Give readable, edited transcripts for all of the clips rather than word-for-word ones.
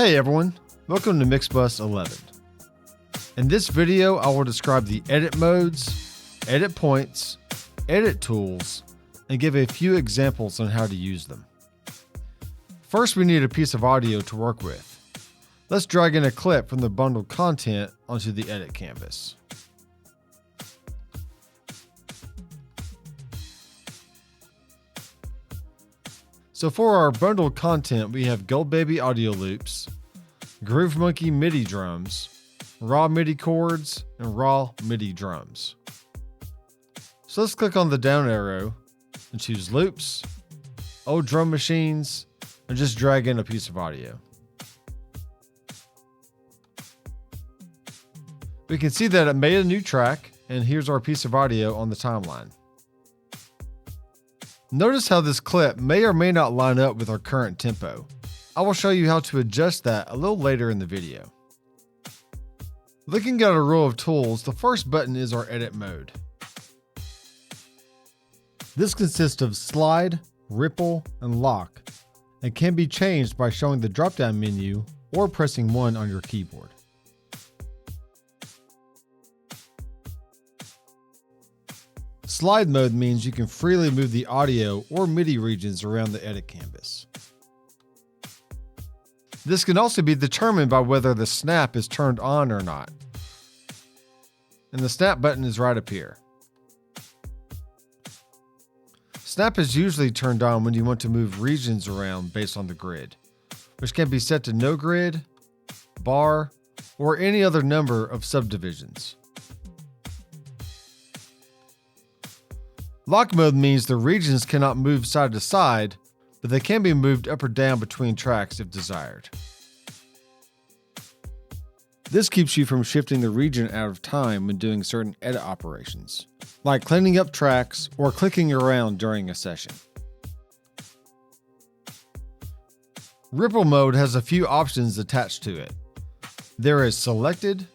Hey everyone, welcome to Mixbus 11. In this video, I will describe the edit modes, edit points, edit tools, and give a few examples on how to use them. First, we need a piece of audio to work with. Let's drag in a clip from the bundled content onto the edit canvas. So for our bundled content, we have Gold Baby audio loops, Groove Monkey MIDI drums, raw MIDI chords, and raw MIDI drums. So let's click on the down arrow and choose loops, old drum machines, and just drag in a piece of audio. We can see that it made a new track, and here's our piece of audio on the timeline. Notice how this clip may or may not line up with our current tempo. I will show you how to adjust that a little later in the video. Looking at a row of tools, the first button is our edit mode. This consists of slide, ripple, and lock, and can be changed by showing the drop-down menu or pressing 1 on your keyboard. Slide mode means you can freely move the audio or MIDI regions around the edit canvas. This can also be determined by whether the snap is turned on or not. And the snap button is right up here. Snap is usually turned on when you want to move regions around based on the grid, which can be set to no grid, bar, or any other number of subdivisions. Lock mode means the regions cannot move side to side, but they can be moved up or down between tracks if desired. This keeps you from shifting the region out of time when doing certain edit operations, like cleaning up tracks or clicking around during a session. Ripple mode has a few options attached to it. There is selected,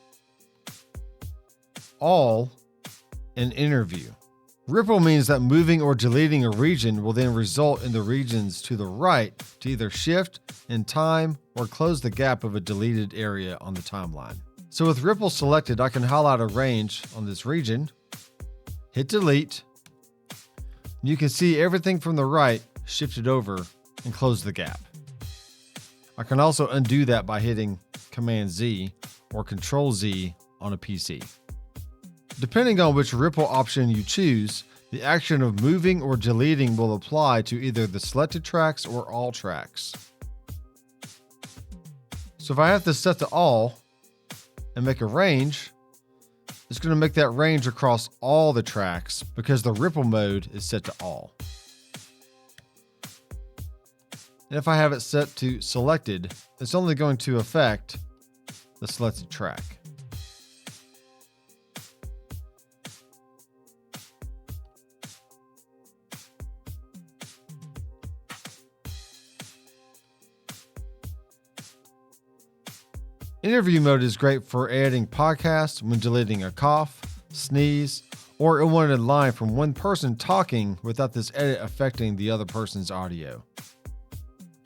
all, and interview. Ripple means that moving or deleting a region will then result in the regions to the right to either shift in time or close the gap of a deleted area on the timeline. So with ripple selected, I can highlight a range on this region, hit delete, and you can see everything from the right shifted over and close the gap. I can also undo that by hitting Command Z or Control Z on a PC. Depending on which ripple option you choose, the action of moving or deleting will apply to either the selected tracks or all tracks. So if I have this set to all and make a range, it's going to make that range across all the tracks because the ripple mode is set to all. And if I have it set to selected, it's only going to affect the selected track. Interview mode is great for adding podcasts when deleting a cough, sneeze, or unwanted line from one person talking without this edit affecting the other person's audio.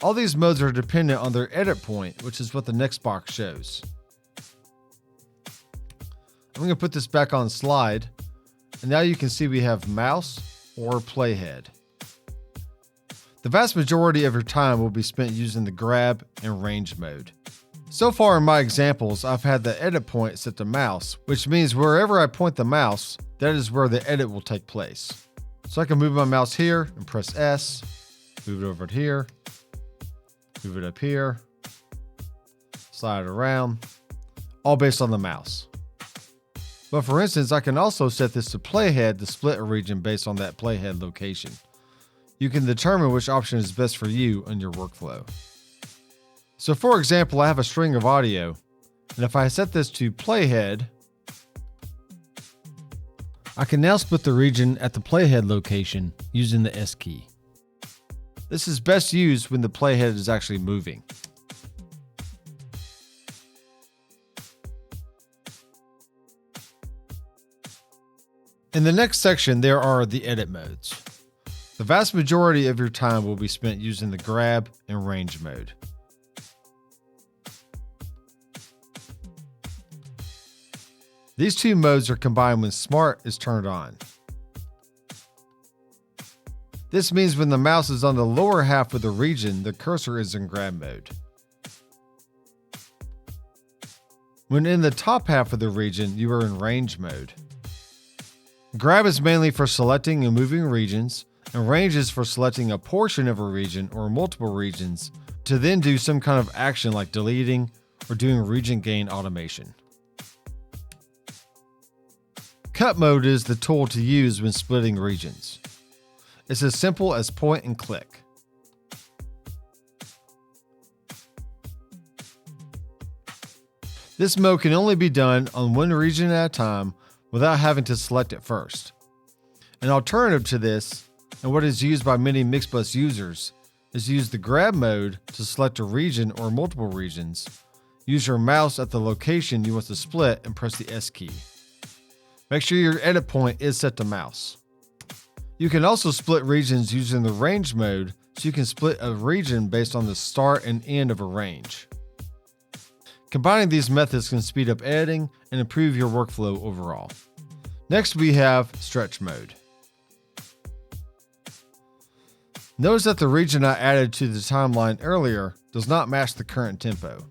All these modes are dependent on their edit point, which is what the next box shows. I'm going to put this back on slide, and now you can see we have mouse or playhead. The vast majority of your time will be spent using the grab and range mode. So far in my examples, I've had the edit point set to mouse, which means wherever I point the mouse, that is where the edit will take place. So I can move my mouse here and press S, move it over to here, move it up here, slide it around, all based on the mouse. But for instance, I can also set this to playhead to split a region based on that playhead location. You can determine which option is best for you in your workflow. So for example, I have a string of audio, and if I set this to playhead, I can now split the region at the playhead location using the S key. This is best used when the playhead is actually moving. In the next section, there are the edit modes. The vast majority of your time will be spent using the grab and range mode. These two modes are combined when Smart is turned on. This means when the mouse is on the lower half of the region, the cursor is in grab mode. When in the top half of the region, you are in range mode. Grab is mainly for selecting and moving regions, and range is for selecting a portion of a region or multiple regions to then do some kind of action like deleting or doing region gain automation. Cut mode is the tool to use when splitting regions. It's as simple as point and click. This mode can only be done on one region at a time without having to select it first. An alternative to this, and what is used by many Mixbus users, is use the grab mode to select a region or multiple regions. Use your mouse at the location you want to split and press the S key. Make sure your edit point is set to mouse. You can also split regions using the range mode, so you can split a region based on the start and end of a range. Combining these methods can speed up editing and improve your workflow overall. Next, we have stretch mode. Notice that the region I added to the timeline earlier does not match the current tempo.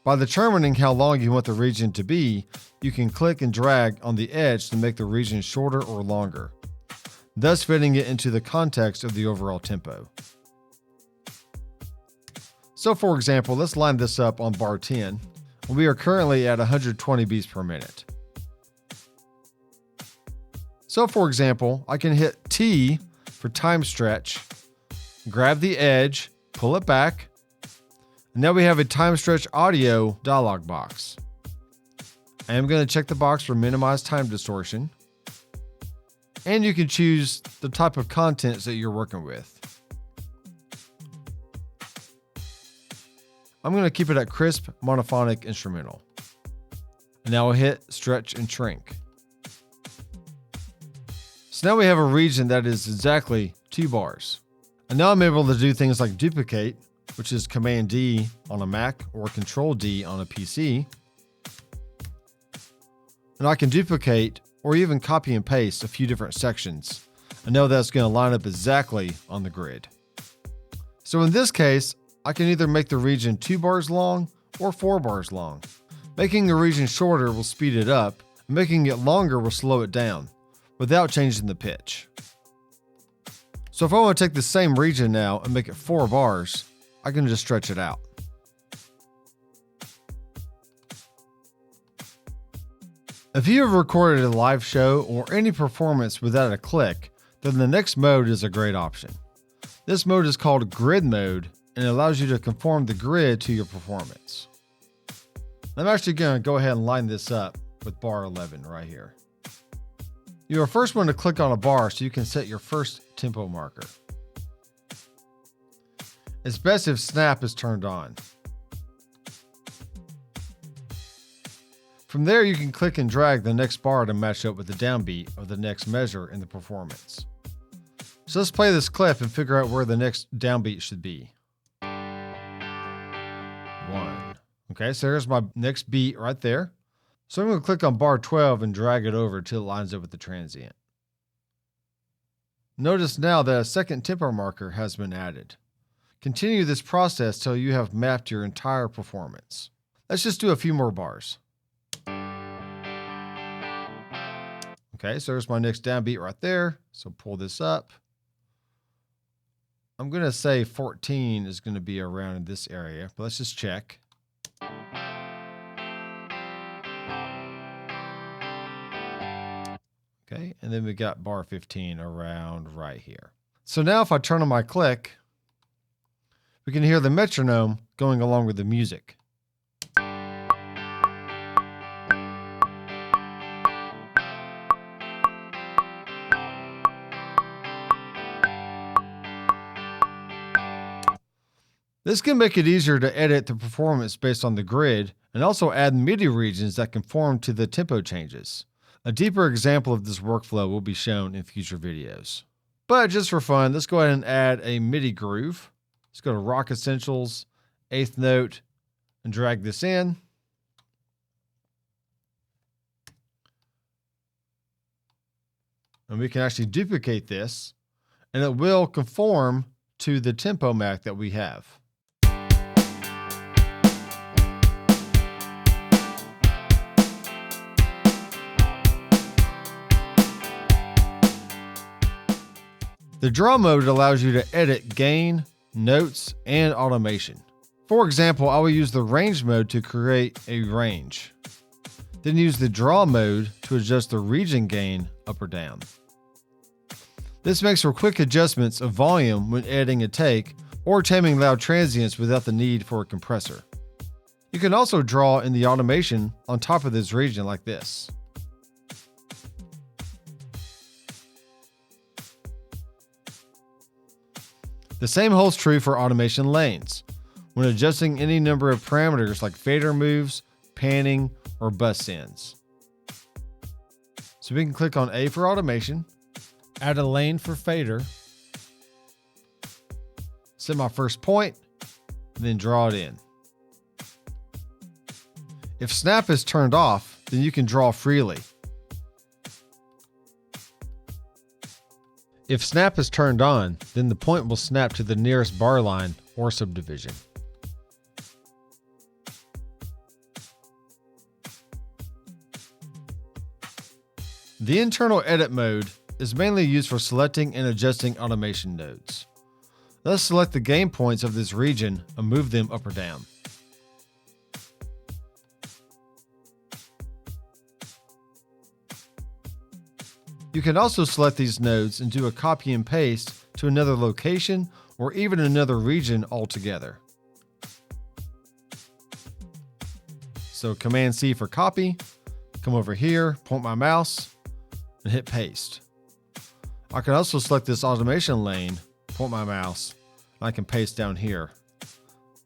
By determining how long you want the region to be, you can click and drag on the edge to make the region shorter or longer, thus fitting it into the context of the overall tempo. So for example, let's line this up on bar 10. We are currently at 120 beats per minute. So for example, I can hit T for time stretch, grab the edge, pull it back, and now we have a time stretch audio dialog box. I am going to check the box for minimize time distortion, and you can choose the type of contents that you're working with. I'm going to keep it at crisp, monophonic, instrumental. And now I'll hit stretch and shrink. So now we have a region that is exactly 2 bars. And now I'm able to do things like duplicate, which is Command D on a Mac or Control D on a PC. And I can duplicate or even copy and paste a few different sections. I know that's going to line up exactly on the grid. So in this case, I can either make the region 2 bars long or 4 bars long. Making the region shorter will speed it up, and making it longer will slow it down, without changing the pitch. So if I want to take the same region now and make it 4 bars, I can just stretch it out. If you have recorded a live show or any performance without a click, then the next mode is a great option. This mode is called grid mode, and it allows you to conform the grid to your performance. I'm actually going to go ahead and line this up with bar 11 right here. You are first want to click on a bar so you can set your first tempo marker. It's best if snap is turned on. From there, you can click and drag the next bar to match up with the downbeat of the next measure in the performance. So let's play this clip and figure out where the next downbeat should be. 1. Okay, so here's my next beat right there. So I'm going to click on bar 12 and drag it over until it lines up with the transient. Notice now that a second tempo marker has been added. Continue this process till you have mapped your entire performance. Let's just do a few more bars. Okay, so there's my next downbeat right there. So pull this up. I'm going to say 14 is going to be around in this area, but let's just check. Okay, and then we got bar 15 around right here. So now if I turn on my click, we can hear the metronome going along with the music. This can make it easier to edit the performance based on the grid and also add MIDI regions that conform to the tempo changes. A deeper example of this workflow will be shown in future videos. But just for fun, let's go ahead and add a MIDI groove. Let's go to Rock Essentials, 8th note, and drag this in. And we can actually duplicate this, and it will conform to the tempo Mac that we have. The draw mode allows you to edit gain, notes, and automation. For example, I will use the range mode to create a range. Then use the draw mode to adjust the region gain up or down. This makes for quick adjustments of volume when editing a take or taming loud transients without the need for a compressor. You can also draw in the automation on top of this region like this. The same holds true for automation lanes, when adjusting any number of parameters like fader moves, panning, or bus sends. So we can click on A for automation, add a lane for fader, set my first point, and then draw it in. If snap is turned off, then you can draw freely. If snap is turned on, then the point will snap to the nearest bar line or subdivision. The internal edit mode is mainly used for selecting and adjusting automation nodes. Let's select the gain points of this region and move them up or down. You can also select these nodes and do a copy and paste to another location or even another region altogether. So Command C for copy, come over here, point my mouse, and hit paste. I can also select this automation lane, point my mouse, and I can paste down here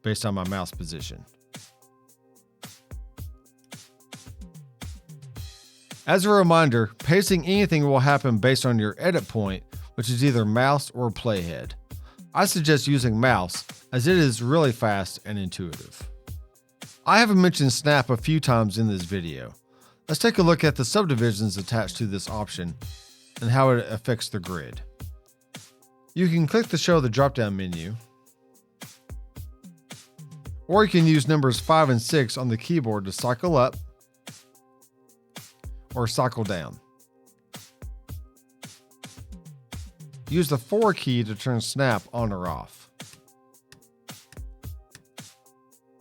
based on my mouse position. As a reminder, pasting anything will happen based on your edit point, which is either mouse or playhead. I suggest using mouse as it is really fast and intuitive. I haven't mentioned snap a few times in this video. Let's take a look at the subdivisions attached to this option and how it affects the grid. You can click to show the drop-down menu, or you can use numbers 5 and 6 on the keyboard to cycle up or cycle down. Use the 4 key to turn snap on or off.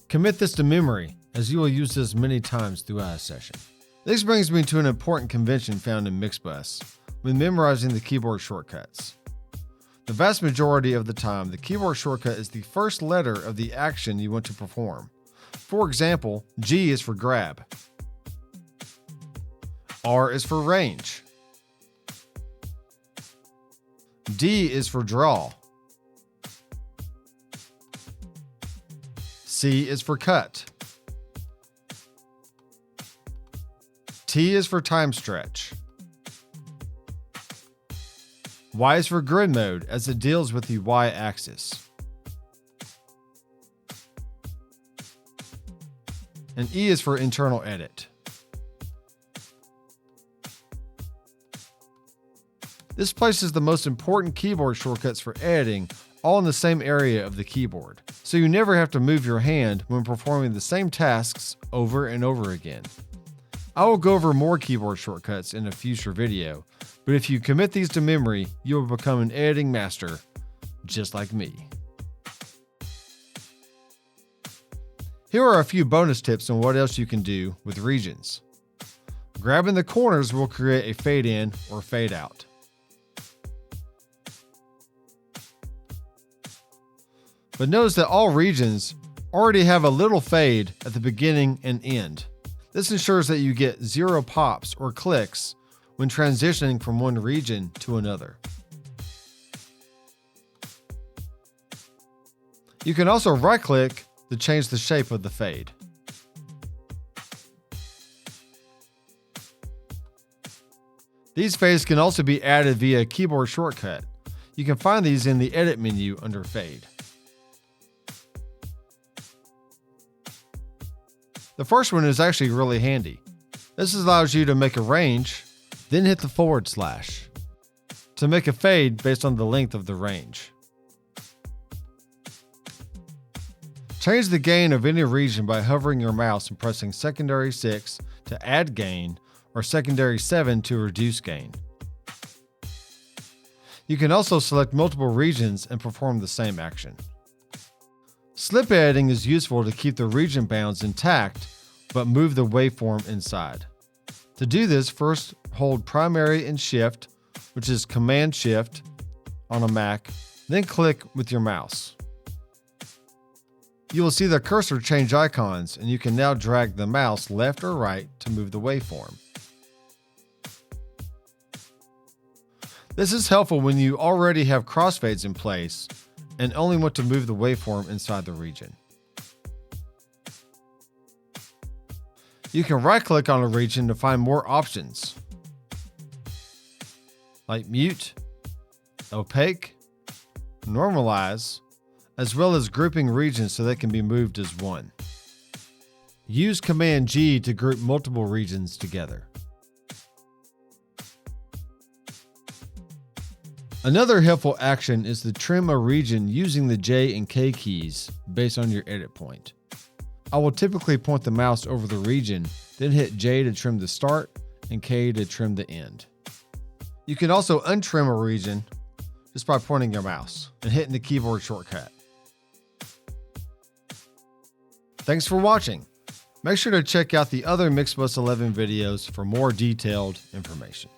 Commit this to memory, as you will use this many times throughout a session. This brings me to an important convention found in Mixbus when memorizing the keyboard shortcuts. The vast majority of the time, the keyboard shortcut is the first letter of the action you want to perform. For example, G is for grab. R is for range. D is for draw. C is for cut. T is for time stretch. Y is for grid mode, as it deals with the Y axis. And E is for internal edit. This places the most important keyboard shortcuts for editing all in the same area of the keyboard, so you never have to move your hand when performing the same tasks over and over again. I will go over more keyboard shortcuts in a future video, but if you commit these to memory, you will become an editing master, just like me. Here are a few bonus tips on what else you can do with regions. Grabbing the corners will create a fade in or fade out. But notice that all regions already have a little fade at the beginning and end. This ensures that you get 0 pops or clicks when transitioning from one region to another. You can also right-click to change the shape of the fade. These fades can also be added via a keyboard shortcut. You can find these in the Edit menu under Fade. The first one is actually really handy. This allows you to make a range, then hit the /. to make a fade based on the length of the range. Change the gain of any region by hovering your mouse and pressing secondary 6 to add gain or secondary 7 to reduce gain. You can also select multiple regions and perform the same action. Slip editing is useful to keep the region bounds intact but move the waveform inside. To do this, first hold primary and shift, which is Command Shift on a Mac, then click with your mouse. You will see the cursor change icons, and you can now drag the mouse left or right to move the waveform. This is helpful when you already have crossfades in place and only want to move the waveform inside the region. You can right-click on a region to find more options, like mute, opaque, normalize, as well as grouping regions so they can be moved as one. Use Command G to group multiple regions together. Another helpful action is to trim a region using the J and K keys based on your edit point. I will typically point the mouse over the region, then hit J to trim the start and K to trim the end. You can also untrim a region just by pointing your mouse and hitting the keyboard shortcut. Thanks for watching. Make sure to check out the other Mixbus 11 videos for more detailed information.